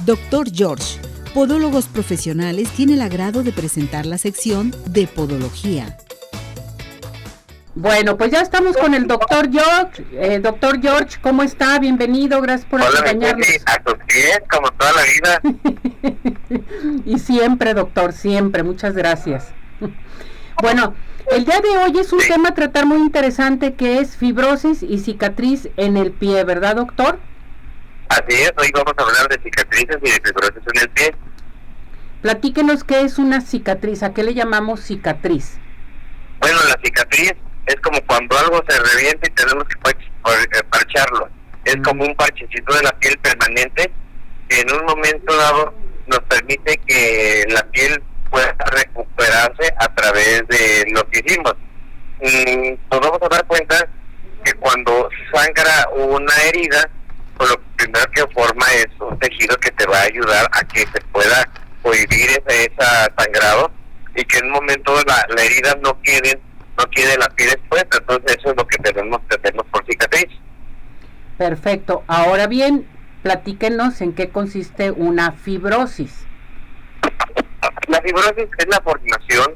Dr. George, Podólogos Profesionales, tiene el agrado de presentar la sección de Podología. Bueno, pues ya estamos con el doctor George. Doctor George, ¿cómo está? Bienvenido, gracias por acompañarnos. A tus pies, como toda la vida. Y siempre, doctor, siempre, muchas gracias. Bueno, el día de hoy es un tema a tratar muy interesante, que es fibrosis y cicatriz en el pie, ¿verdad, doctor? Así es, hoy vamos a hablar de cicatrices y de fibrosis en el pie. Platíquenos qué es una cicatriz, ¿a qué le llamamos cicatriz? Bueno, la cicatriz es como cuando algo se revienta y tenemos que parcharlo. Es como un parchecito de la piel permanente que en un momento dado nos permite que la piel pueda recuperarse a través de lo que hicimos. Nos vamos a dar cuenta que cuando sangra una herida, pues lo primero que forma es un tejido que te va a ayudar a que se pueda cohibir ese sangrado y que en un momento la herida no quede la piel expuesta. Entonces eso es lo que tenemos por cicatriz. Perfecto. Ahora bien, platíquenos en qué consiste una fibrosis. La fibrosis es la formación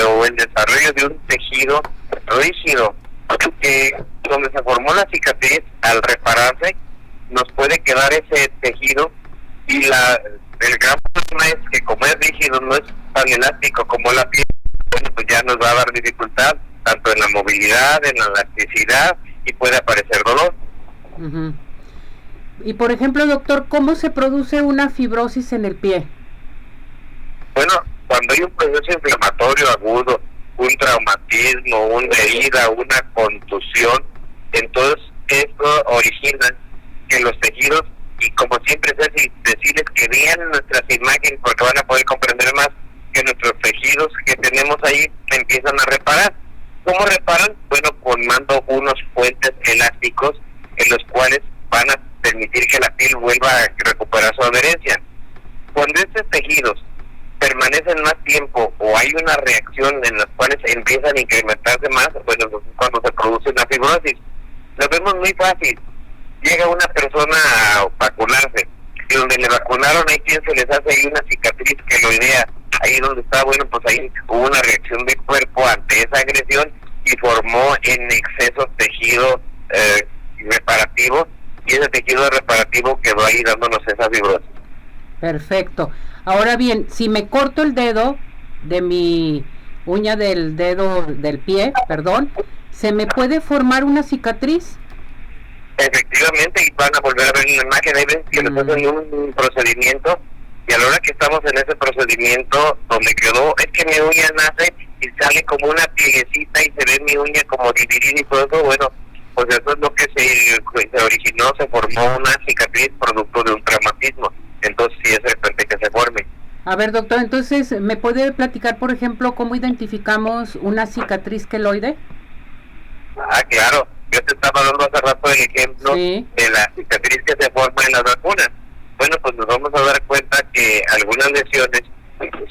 o el desarrollo de un tejido rígido que donde se formó la cicatriz, al repararse nos puede quedar ese tejido, y el gran problema es que como es rígido, no es tan elástico como la piel, pues ya nos va a dar dificultad tanto en la movilidad, en la elasticidad, y puede aparecer dolor. Uh-huh. Y por ejemplo, doctor, ¿cómo se produce una fibrosis en el pie? Bueno, cuando hay un proceso inflamatorio agudo, un traumatismo, una herida, una contusión, entonces esto origina que los tejidos, y como siempre es decirles que vean nuestras imágenes porque van a poder comprender más, que nuestros tejidos que tenemos ahí empiezan a reparar. ¿Cómo reparan? Bueno, formando unos puentes elásticos en los cuales van a permitir que la piel vuelva a recuperar su adherencia. Cuando estos tejidos permanecen más tiempo o hay una reacción en las cuales empiezan a incrementarse más, bueno, cuando se produce una fibrosis. Lo vemos muy fácil. Llega una persona a vacunarse y donde le vacunaron hay quien se les hace ahí una cicatriz que lo idea. Ahí donde está, bueno, pues ahí hubo una reacción del cuerpo ante esa agresión y formó en exceso tejido reparativo, y ese tejido reparativo quedó ahí dándonos esa fibrosis. Perfecto. Ahora bien, si me corto el dedo de mi uña del dedo del pie, ¿se me puede formar una cicatriz? Efectivamente, y van a volver a ver en la imagen, ahí ven que les hacen un procedimiento, y a la hora que estamos en ese procedimiento, donde quedó, es que mi uña nace y sale como una pielecita y se ve mi uña como dividida y todo eso. Bueno, pues eso es lo que se originó, se formó una cicatriz producto de un traumatismo. Entonces sí es frecuente que se forme. A ver, doctor, entonces, ¿me puede platicar, por ejemplo, cómo identificamos una cicatriz queloide? Ah, claro. Yo te estaba dando hace rato el ejemplo de la cicatriz que se forma en las vacunas. Bueno, pues nos vamos a dar cuenta que algunas lesiones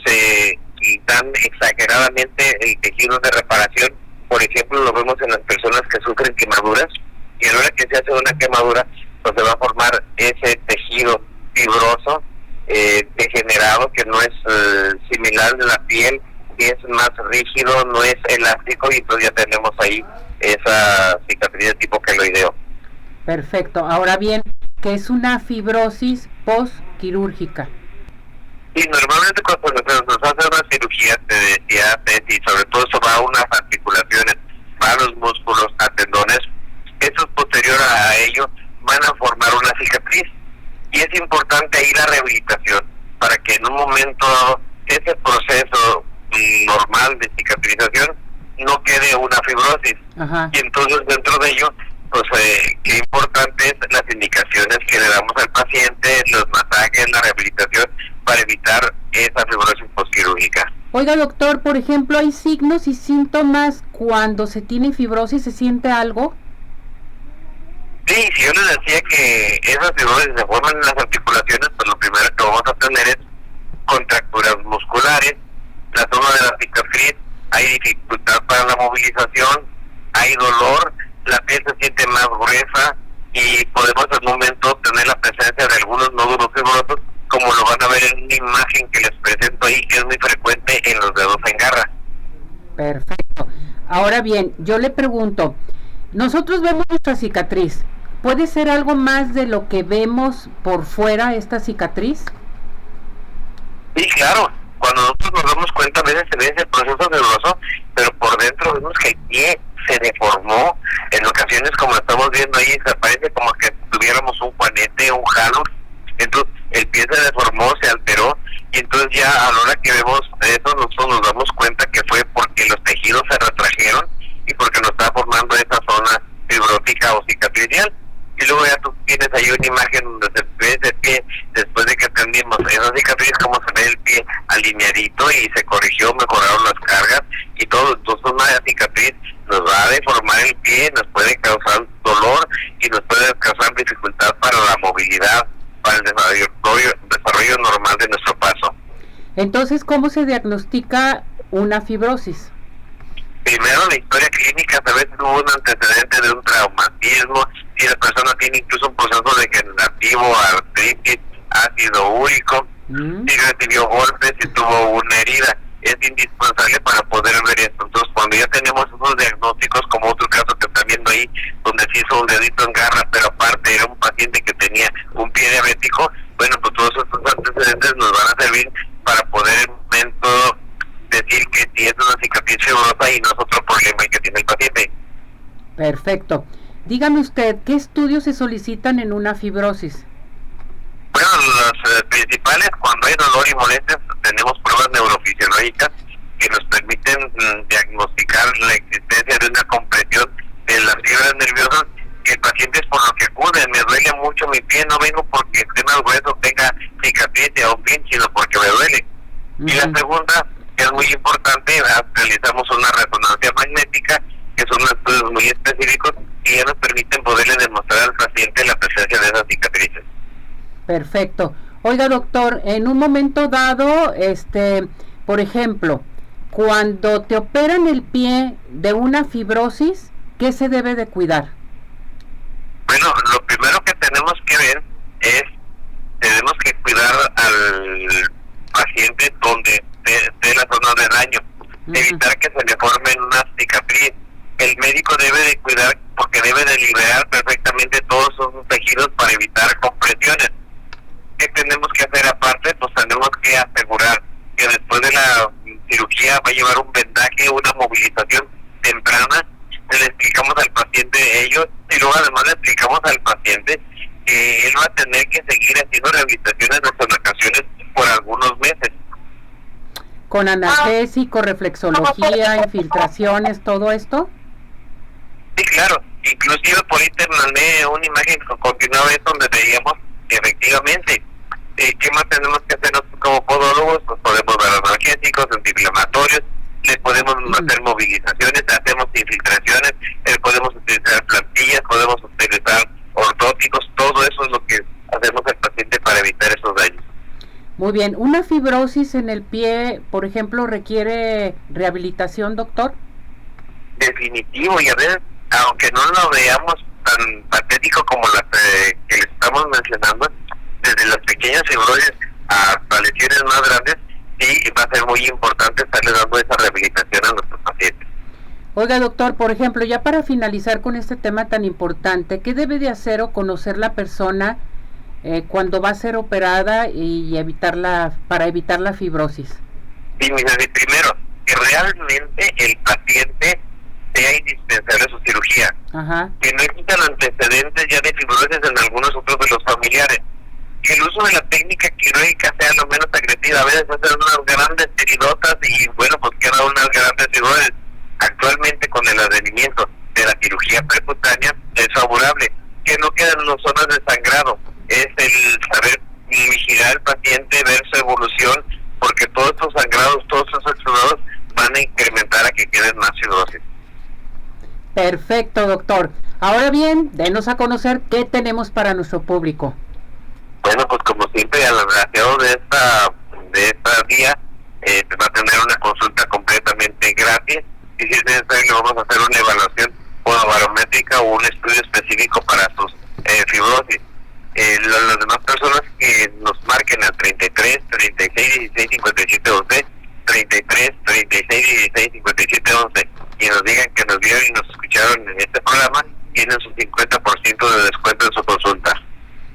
se quitan exageradamente el tejido de reparación. Por ejemplo, lo vemos en las personas que sufren quemaduras, y a la hora que se hace una quemadura, pues se va a formar ese tejido fibroso, degenerado, que no es similar de la piel, que es más rígido, no es elástico, y entonces ya tenemos ahí esa cicatriz de tipo queloideo. Perfecto. Ahora bien, ¿qué es una fibrosis postquirúrgica? Y normalmente cuando nos hace una cirugía, te decía, y sobre todo eso va a unas articulaciones, va a los músculos, a tendones, eso es posterior a ello, van a formar una cicatriz. Y es importante ahí la rehabilitación, para que en un momento dado ese proceso normal de cicatrización no quede una fibrosis. Ajá. Y entonces dentro de ello, pues qué importante es las indicaciones que le damos al paciente, los masajes, la rehabilitación, para evitar esa fibrosis postquirúrgica. Oiga, doctor, por ejemplo, ¿hay signos y síntomas cuando se tiene fibrosis? ¿Se siente algo? Sí, si yo les decía que esas fibrosis se forman en las articulaciones, pues lo primero que vamos a tener es contracturas musculares, la zona de la cicatriz, hay dificultad para la movilización, hay dolor, la piel se siente más gruesa y podemos en un momento tener la presencia de algunos nódulos fibrosos, como van a ver en una imagen que les presento ahí, que es muy frecuente en los dedos en garra. Perfecto. Ahora bien, yo le pregunto, nosotros vemos nuestra cicatriz, ¿puede ser algo más de lo que vemos por fuera esta cicatriz? Sí, claro, cuando nosotros nos damos cuenta a veces se ve ese proceso fibroso, pero por dentro vemos que el pie se deformó, en ocasiones como estamos viendo ahí, se parece como que tuviéramos un juanete, un jalo, entonces el pie se deformó, se alteró, y entonces ya a la hora que vemos eso nosotros nos damos cuenta que fue porque los tejidos se retrajeron y porque nos está formando esa zona fibrótica o cicatricial. Y luego ya tú tienes ahí una imagen donde se ve ese pie después de que atendimos esa cicatriz, como se ve el pie alineadito y se corrigió, mejoraron las cargas y todo. Entonces una cicatriz nos va a deformar el pie, nos puede causar dolor y nos puede causar dificultad para la movilidad, para el desarrollo normal de nuestro paso. Entonces, ¿cómo se diagnostica una fibrosis? Primero, la historia clínica, a veces hubo un antecedente de un traumatismo, si la persona tiene incluso un proceso degenerativo, artritis, ácido úrico, si recibió golpes, si tuvo una herida, es indispensable para poder ver esto. Entonces, cuando ya tenemos esos diagnósticos, como otro caso que están viendo ahí, donde se hizo un dedito en garra, pero aparte era un paciente que tenía un pie diabético, bueno, pues todos estos antecedentes nos van a servir para poder en un momento decir que si es una cicatriz fibrosa y no es otro problema que tiene el paciente. Perfecto. Dígame usted, ¿qué estudios se solicitan en una fibrosis? Bueno, los principales, cuando hay dolor y molestias, tenemos pruebas neurofisiológicas que nos permiten diagnosticar la existencia de una compresión de las fibras nerviosas, que el paciente es por lo que acude. Me duele mucho mi pie, no vengo porque esté más grueso, tenga cicatriz o pin, sino porque me duele. Y la segunda, que es muy importante, realizamos una resonancia magnética, que son estudios muy específicos y ya nos permiten poderle demostrar al paciente la presencia de esas cicatrices. Perfecto. Oiga, doctor, en un momento dado, por ejemplo, cuando te operan el pie de una fibrosis, ¿qué se debe de cuidar? Bueno, lo primero que tenemos que ver es, tenemos que cuidar al paciente donde esté la zona de daño, evitar que se le forme una cicatriz. El médico debe de cuidar porque debe de liberar perfectamente todos esos tejidos para evitar compresiones. ¿Qué tenemos que hacer aparte? Pues tenemos que asegurar que después de la cirugía va a llevar un vendaje, una movilización temprana. Le explicamos al paciente ello y luego además le explicamos al paciente que él va a tener que seguir haciendo rehabilitaciones de sonocaciones por algunos meses. ¿Con analgésico, reflexología, infiltraciones, todo esto? Sí, claro. Inclusive por ahí te mandé una imagen continuada donde veíamos que efectivamente, ¿qué más tenemos que hacer nosotros como podólogos? Pues podemos dar analgésicos, antiinflamatorios, le podemos hacer movilizaciones, hacemos infiltraciones, podemos utilizar plantillas, podemos utilizar ortóticos, todo eso es lo que hacemos al paciente para evitar esos daños. Muy bien. ¿Una fibrosis en el pie, por ejemplo, requiere rehabilitación, doctor? Definitivo, y a veces, aunque no lo veamos tan patético como las que les estamos mencionando, desde las pequeñas fibrosis hasta lesiones más grandes, sí va a ser muy importante estarle dando esa rehabilitación a nuestros pacientes. Oiga, doctor, por ejemplo, ya para finalizar con este tema tan importante, ¿qué debe de hacer o conocer la persona cuando va a ser operada y para evitar la fibrosis? Sí, primero, que realmente el paciente sea indispensable su cirugía. Que no existan antecedentes ya de fibrosis en algunos otros de los familiares. Que el uso de la técnica quirúrgica sea lo menos agresiva. A veces hacen unas grandes heridotas y bueno, pues quedan unas grandes fibrosis. Actualmente con el advenimiento de la cirugía percutánea es favorable. Que no queden en zonas de sangrado. Es el saber vigilar al paciente, ver su evolución, porque todos estos sangrados, todos estos exudados van a incrementar a que queden más fibrosis. Perfecto, doctor. Ahora bien, denos a conocer qué tenemos para nuestro público. Bueno, pues como siempre, al agraciado de esta día, va a tener una consulta completamente gratis, y si es necesario le vamos a hacer una evaluación barométrica o un estudio específico para sus fibrosis. Las demás personas que nos marquen marquen al 33 36 16 57 11, 33 36 16 57 11 y nos digan que nos vieron y nos escucharon en este programa, tienen su 50% de descuento en su consulta.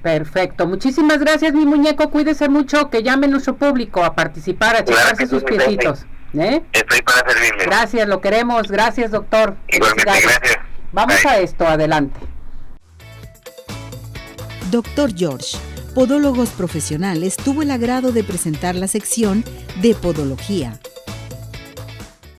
Perfecto, muchísimas gracias, mi muñeco, cuídese mucho, que llame nuestro público a participar, a checarse sus piecitos. Estoy para servirle. Gracias, lo queremos, gracias, doctor. Igualmente, gracias. Vamos Bye. a esto, adelante. Dr. George, Podólogos Profesionales, tuvo el agrado de presentar la sección de Podología.